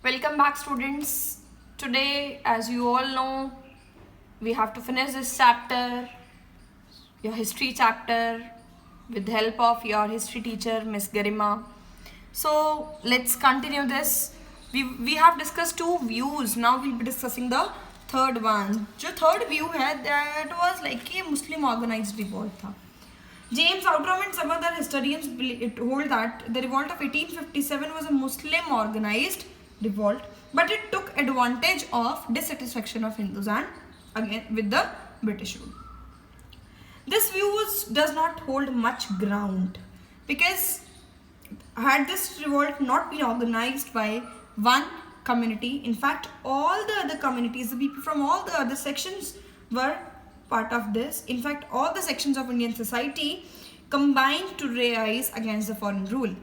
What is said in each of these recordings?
Welcome back, students. Today, as you all know, we have to finish this chapter, your history chapter, with the help of your history teacher, Miss Garima. So, let's continue this. We have discussed two views. Now we'll be discussing the third one. जो third view है, that was like कि Muslim organized revolt था. James Outram and some other historians hold that the revolt of 1857 was a Muslim organized revolt, but it took advantage of dissatisfaction of Hindus and again with the British rule. This view does not hold much ground because had this revolt not been organized by one community, in fact all the other communities, the people from all the other sections were part of this. In fact, all the sections of Indian society combined to rise against the foreign rule.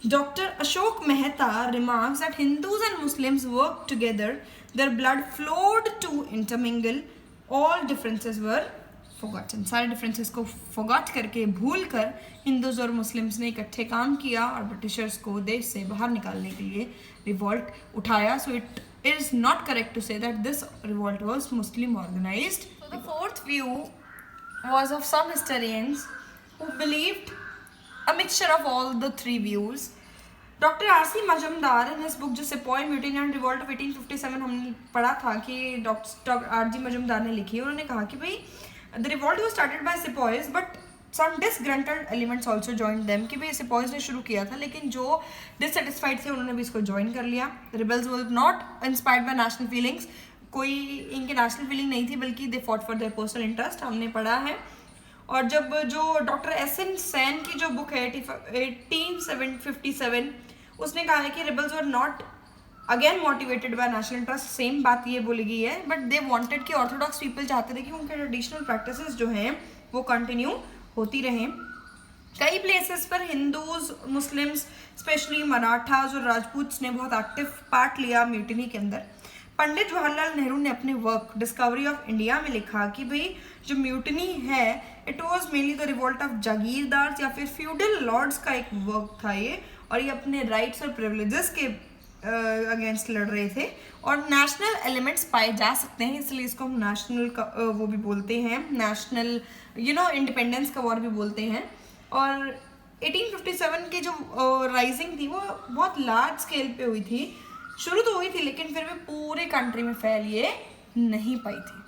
Dr. Ashok Mehta remarks that Hindus and Muslims worked together, their blood flowed to intermingle, all differences were forgotten. सारे differences को forgot करके भूल कर Hindus और Muslims ने इकट्ठे काम किया और Britishers को देश से बाहर निकालने के लिए revolt उठाया. So it is not correct to say that this revolt was Muslim organized. So the fourth view was of some historians who believed a mixture of all the three views. Dr. R.C. Majumdar in his book जो Sepoy Mutiny and Revolt of 1857 हमने पढ़ा था कि Dr. R.G. Majumdar ने लिखी, उन्होंने कहा कि भाई the revolt was started by Sepoys but some disgruntled elements also joined them, कि भाई Sepoys ने शुरू किया था लेकिन जो dissatisfied थे उन्होंने भी इसको join कर लिया. The rebels were not inspired by national feelings, कोई इनके national feeling नहीं थी बल्कि they fought for their personal interest, हमने पढ़ा है. और जब जो डॉक्टर एस एन सैन की जो बुक है 1857 उसने कहा है कि rebels were not again motivated by national interest, same बात ये बोली गई है, बट दे वांटेड कि ऑर्थोडॉक्स पीपल चाहते थे कि उनके ट्रेडिशनल प्रैक्टिसेस जो हैं वो कंटिन्यू होती रहें. कई प्लेसेस पर हिंदूज मुस्लिम्स स्पेशली मराठाज और राजपूत्स ने बहुत एक्टिव पार्ट लिया म्यूटिनी के अंदर. पंडित जवाहरलाल नेहरू ने अपने वर्क डिस्कवरी ऑफ इंडिया में लिखा कि भाई जो म्यूटनी है it was mainly the revolt of जागीरदार या फिर फ्यूडल लॉर्ड्स का एक वर्क था ये, और ये अपने राइट्स और प्रिविलेजेस के अगेंस्ट लड़ रहे थे और नेशनल एलिमेंट्स पाए जा सकते हैं, इसलिए इसको हम नेशनल का वो भी बोलते हैं, नेशनल इंडिपेंडेंस का वॉर भी बोलते हैं. और 1857 की जो राइजिंग थी वो बहुत लार्ज स्केल पे हुई थी. शुरू तो हुई थी लेकिन फिर भी पूरे कंट्री में फैलिए नहीं पाई थी.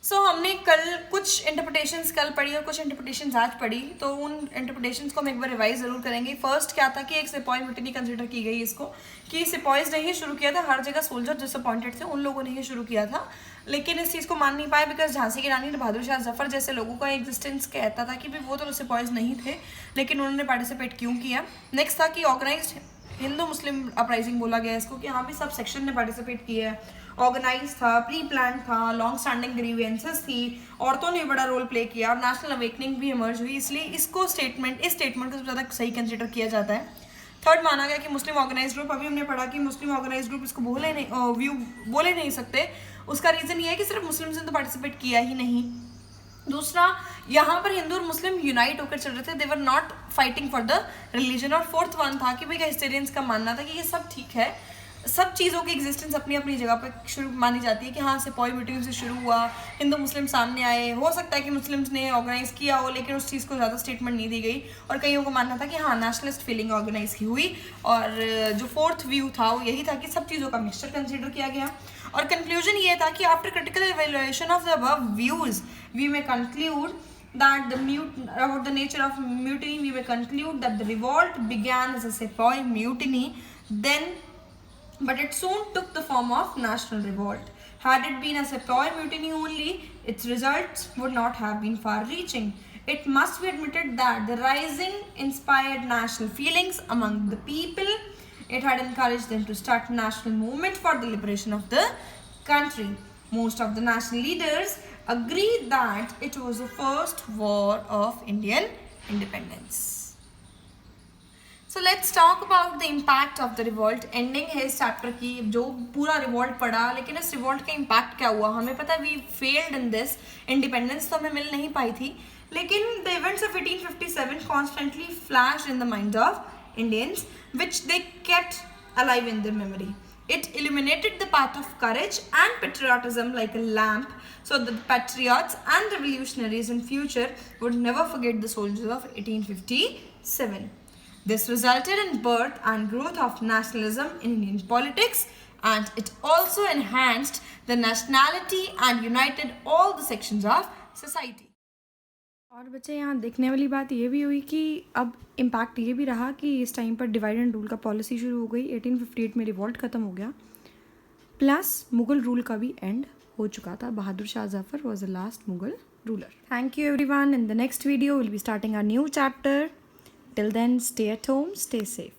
सो हमने कल कुछ इंटरप्रिटेशंस कल पढ़ी और कुछ इंटरप्रिटेशंस आज पढ़ी, तो उन इंटरप्रिटेशंस को हम एक बार रिवाइज ज़रूर करेंगे. फर्स्ट क्या था कि एक सिपॉय म्यूटिनी कंसिडर की गई इसको कि सिपॉयज ने ही शुरू किया था, हर जगह सोल्जर डिसअपॉइंटेड थे उन लोगों ने ही शुरू किया था, लेकिन इस चीज़ को मान नहीं पाए बिकॉज झांसी की रानी बहादुर शाह जफर जैसे लोगों का एग्जिस्टेंस कहता था कि भाई वो तो सिपॉयज नहीं थे लेकिन उन्होंने पार्टिसिपेट क्यों किया. नेक्स्ट था कि ऑर्गेनाइज हिंदू मुस्लिम अपराइजिंग बोला गया इसको कि हाँ भी सब सेक्शन ने पार्टिसिपेट किया है, ऑर्गेनाइज था, प्री प्लान था, लॉन्ग स्टैंडिंग ग्रीवेंसेस थी, औरतों ने बड़ा रोल प्ले किया और नेशनल अवेकनिंग भी इमर्ज हुई, इसलिए इसको इस स्टेटमेंट को सबसे ज़्यादा सही कंसिडर किया जाता है. थर्ड माना गया कि मुस्लिम ऑर्गेनाइज ग्रुप, अभी हमने पढ़ा कि मुस्लिम ऑर्गेनाइज ग्रुप इसको बोले नहीं सकते, उसका रीज़न ये है कि सिर्फ मुस्लिम्स ने तो पार्टिसिपेट किया ही नहीं. दूसरा, यहाँ पर हिंदू और मुस्लिम यूनाइट होकर चल रहे थे, they were not fighting for the religion. और फोर्थ वन था कि भाई हिस्टोरियंस का मानना था कि ये सब ठीक है, सब चीज़ों की एग्जिस्टेंस अपनी अपनी जगह पर शुरू मानी जाती है कि हाँ सिपॉय म्यूटिनी से शुरू हुआ, हिंदू मुस्लिम सामने आए, हो सकता है कि मुस्लिम्स ने ऑर्गेनाइज किया हो लेकिन उस चीज़ को ज़्यादा स्टेटमेंट नहीं दी गई, और कईयों को मानना था कि हाँ नेशनलिस्ट फीलिंग ऑर्गेनाइज की हुई. और जो फोर्थ व्यू था वो यही था कि सब चीज़ों का मिक्सचर कंसिडर किया गया. और कंक्लूजन ये था कि after critical evaluation of the above views we may conclude that about the nature of mutiny, we may conclude that the revolt began as a sepoy mutiny, but it soon took the form of national revolt. Had it been a sepoy mutiny only, its results would not have been far-reaching. It must be admitted that the rising inspired national feelings among the people. It had encouraged them to start a national movement for the liberation of the country. Most of the national leaders agreed that it was the first war of Indian independence. So let's talk about the impact of the revolt. Ending है इस chapter की, जो पूरा revolt पढ़ा लेकिन इस revolt का impact क्या हुआ हमें पता है. We failed in this, independence तो हमें मिल नहीं पाई थी लेकिन the events of 1857 constantly flashed in the minds of Indians which they kept alive in their memory. It illuminated the path of courage and patriotism like a lamp, so that the patriots and revolutionaries in future would never forget the soldiers of 1857. This resulted in birth and growth of nationalism in Indian politics, and it also enhanced the nationality and united all the sections of society. और बच्चे यहाँ देखने वाली बात ये भी हुई कि अब इम्पैक्ट ये भी रहा कि इस टाइम पर डिवाइड एंड रूल का पॉलिसी शुरू हो गई. 1858 में रिवॉल्ट ख़त्म हो गया, प्लस मुग़ल रूल का भी एंड हो चुका था. Bahadur Shah Zafar was the last Mughal ruler. Thank you everyone. In the next video will be starting a new chapter. Till then, stay at home, stay safe.